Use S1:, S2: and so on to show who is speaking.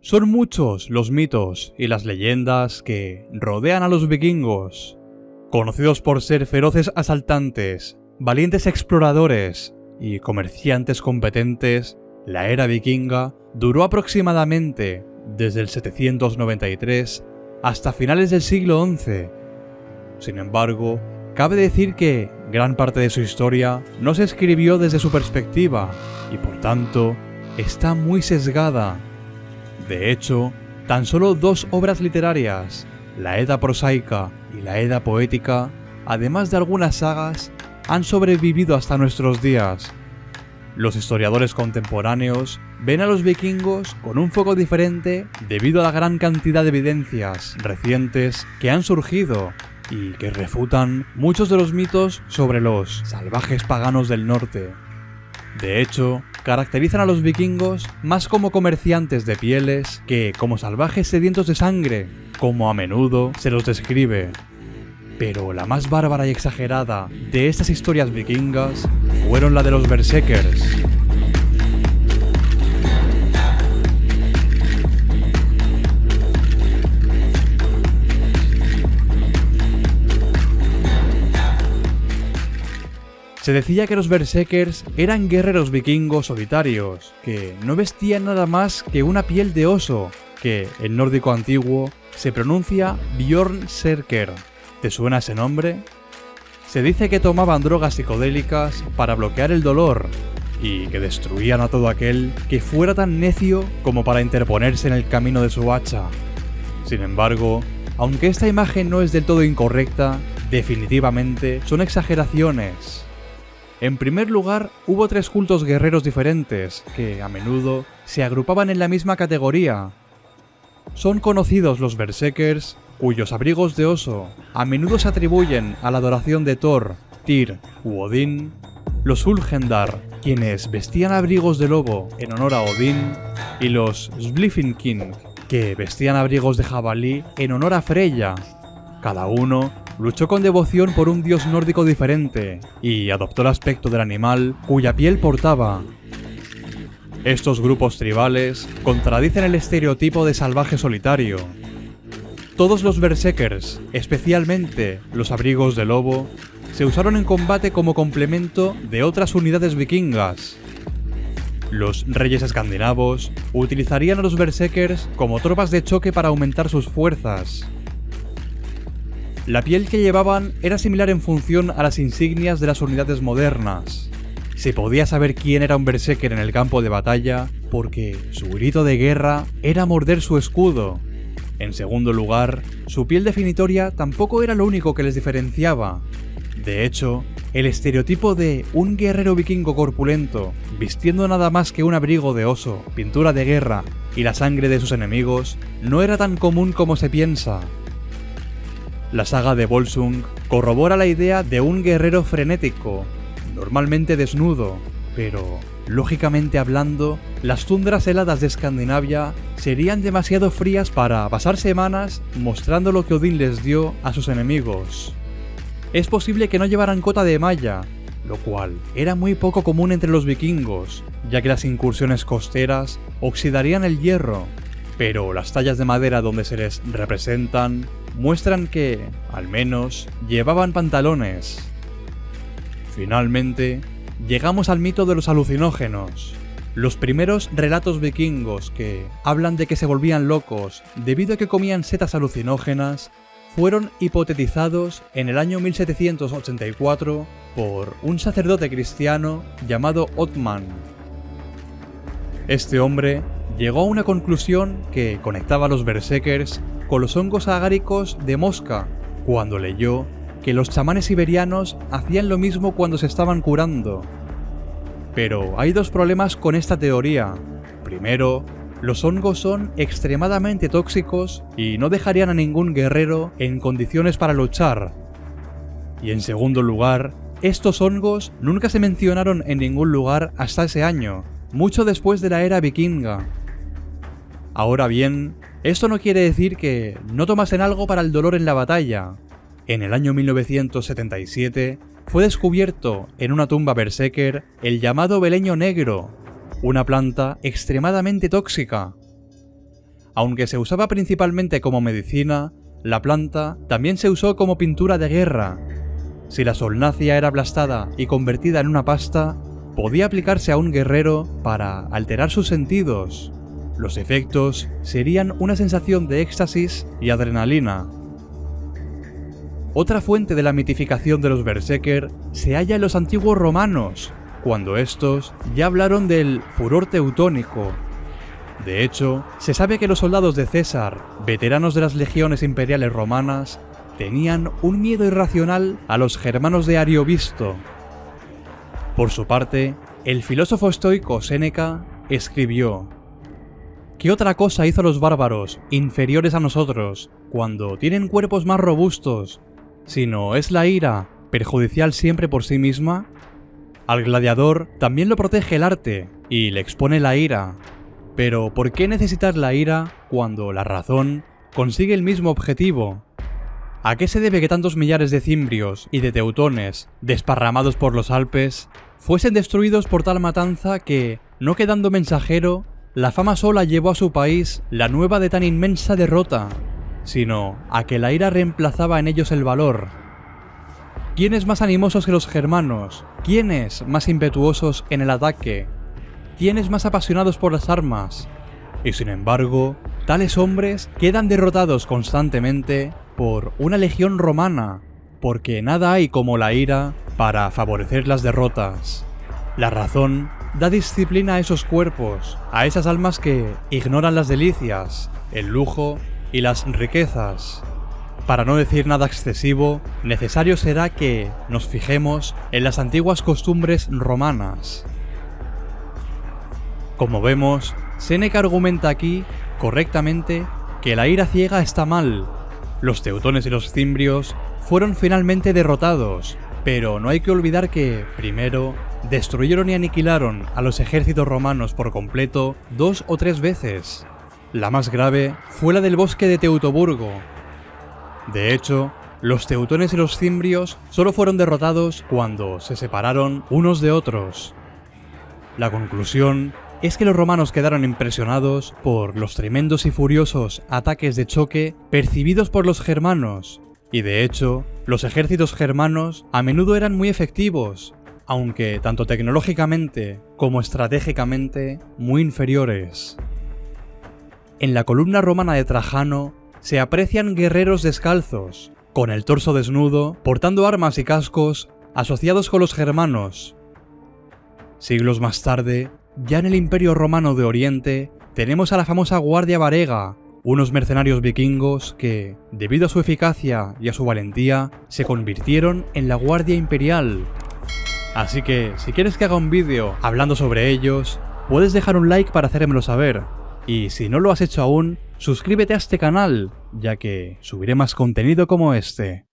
S1: Son muchos los mitos y las leyendas que rodean a los vikingos. Conocidos por ser feroces asaltantes, valientes exploradores y comerciantes competentes, la era vikinga duró aproximadamente desde el 793 hasta finales del siglo XI. Sin embargo, cabe decir que gran parte de su historia no se escribió desde su perspectiva y por tanto está muy sesgada. De hecho, tan solo dos obras literarias, la Edda prosaica y la Edda poética, además de algunas sagas, han sobrevivido hasta nuestros días. Los historiadores contemporáneos ven a los vikingos con un foco diferente debido a la gran cantidad de evidencias recientes que han surgido y que refutan muchos de los mitos sobre los salvajes paganos del norte. De hecho, caracterizan a los vikingos más como comerciantes de pieles que como salvajes sedientos de sangre, como a menudo se los describe. Pero la más bárbara y exagerada de estas historias vikingas fueron la de los berserkers. Se decía que los berserkers eran guerreros vikingos solitarios, que no vestían nada más que una piel de oso, que en nórdico antiguo se pronuncia Björnserker. ¿Te suena ese nombre? Se dice que tomaban drogas psicodélicas para bloquear el dolor, y que destruían a todo aquel que fuera tan necio como para interponerse en el camino de su hacha. Sin embargo, aunque esta imagen no es del todo incorrecta, definitivamente son exageraciones. En primer lugar, hubo tres cultos guerreros diferentes, que a menudo se agrupaban en la misma categoría. Son conocidos los berserkers, cuyos abrigos de oso a menudo se atribuyen a la adoración de Thor, Tyr u Odín, los Ulfhendar, quienes vestían abrigos de lobo en honor a Odín, y los Slifinking, que vestían abrigos de jabalí en honor a Freya. Cada uno luchó con devoción por un dios nórdico diferente y adoptó el aspecto del animal cuya piel portaba. Estos grupos tribales contradicen el estereotipo de salvaje solitario. Todos los berserkers, especialmente los abrigos de lobo, se usaron en combate como complemento de otras unidades vikingas. Los reyes escandinavos utilizarían a los berserkers como tropas de choque para aumentar sus fuerzas. La piel que llevaban era similar en función a las insignias de las unidades modernas. Se podía saber quién era un berserker en el campo de batalla porque su grito de guerra era morder su escudo. En segundo lugar, su piel definitoria tampoco era lo único que les diferenciaba. De hecho, el estereotipo de un guerrero vikingo corpulento, vistiendo nada más que un abrigo de oso, pintura de guerra y la sangre de sus enemigos, no era tan común como se piensa. La saga de Volsung corrobora la idea de un guerrero frenético, normalmente desnudo, pero, lógicamente hablando, las tundras heladas de Escandinavia serían demasiado frías para pasar semanas mostrando lo que Odín les dio a sus enemigos. Es posible que no llevaran cota de malla, lo cual era muy poco común entre los vikingos, ya que las incursiones costeras oxidarían el hierro, pero las tallas de madera donde se les representan muestran que, al menos, llevaban pantalones. Finalmente, llegamos al mito de los alucinógenos. Los primeros relatos vikingos que hablan de que se volvían locos debido a que comían setas alucinógenas fueron hipotetizados en el año 1784 por un sacerdote cristiano llamado Othman. Este hombre llegó a una conclusión que conectaba a los berserkers con los hongos agáricos de Mosca, cuando leyó que los chamanes siberianos hacían lo mismo cuando se estaban curando. Pero hay dos problemas con esta teoría. Primero, los hongos son extremadamente tóxicos y no dejarían a ningún guerrero en condiciones para luchar. Y en segundo lugar, estos hongos nunca se mencionaron en ningún lugar hasta ese año, mucho después de la era vikinga. Ahora bien, esto no quiere decir que no tomasen algo para el dolor en la batalla. En el año 1977 fue descubierto en una tumba berserker el llamado beleño negro, una planta extremadamente tóxica. aunque se usaba principalmente como medicina, la planta también se usó como pintura de guerra. Si la solnacia era aplastada y convertida en una pasta, podía aplicarse a un guerrero para alterar sus sentidos. Los efectos serían una sensación de éxtasis y adrenalina. Otra fuente de la mitificación de los berserker se halla en los antiguos romanos, cuando estos ya hablaron del furor teutónico. De hecho, se sabe que los soldados de César, veteranos de las legiones imperiales romanas, tenían un miedo irracional a los germanos de Ariovisto. Por su parte, el filósofo estoico Séneca escribió: ¿qué otra cosa hizo a los bárbaros, inferiores a nosotros, cuando tienen cuerpos más robustos, sino es la ira, perjudicial siempre por sí misma? Al gladiador también lo protege el arte, y le expone la ira. Pero ¿por qué necesitar la ira cuando la razón consigue el mismo objetivo? ¿A qué se debe que tantos millares de cimbrios y de teutones, desparramados por los Alpes, fuesen destruidos por tal matanza que, no quedando mensajero, la fama sola llevó a su país la nueva de tan inmensa derrota, sino a que la ira reemplazaba en ellos el valor? ¿Quiénes más animosos que los germanos? ¿Quiénes más impetuosos en el ataque? ¿Quiénes más apasionados por las armas? Y sin embargo, tales hombres quedan derrotados constantemente por una legión romana, porque nada hay como la ira para favorecer las derrotas. La razón da disciplina a esos cuerpos, a esas almas que ignoran las delicias, el lujo y las riquezas. Para no decir nada excesivo, necesario será que nos fijemos en las antiguas costumbres romanas. Como vemos, Séneca argumenta aquí, correctamente, que la ira ciega está mal. Los teutones y los cimbrios fueron finalmente derrotados, pero no hay que olvidar que, primero, destruyeron y aniquilaron a los ejércitos romanos por completo 2 o 3 veces. La más grave fue la del bosque de Teutoburgo. De hecho, los teutones y los cimbrios solo fueron derrotados cuando se separaron unos de otros. La conclusión es que los romanos quedaron impresionados por los tremendos y furiosos ataques de choque percibidos por los germanos, y de hecho, los ejércitos germanos a menudo eran muy efectivos, aunque tanto tecnológicamente como estratégicamente muy inferiores. En la columna romana de Trajano se aprecian guerreros descalzos, con el torso desnudo, portando armas y cascos asociados con los germanos. Siglos más tarde, ya en el Imperio Romano de Oriente, tenemos a la famosa Guardia Varega, unos mercenarios vikingos que, debido a su eficacia y a su valentía, se convirtieron en la Guardia Imperial. Así que, si quieres que haga un vídeo hablando sobre ellos, puedes dejar un like para hacérmelo saber. Y si no lo has hecho aún, suscríbete a este canal, ya que subiré más contenido como este.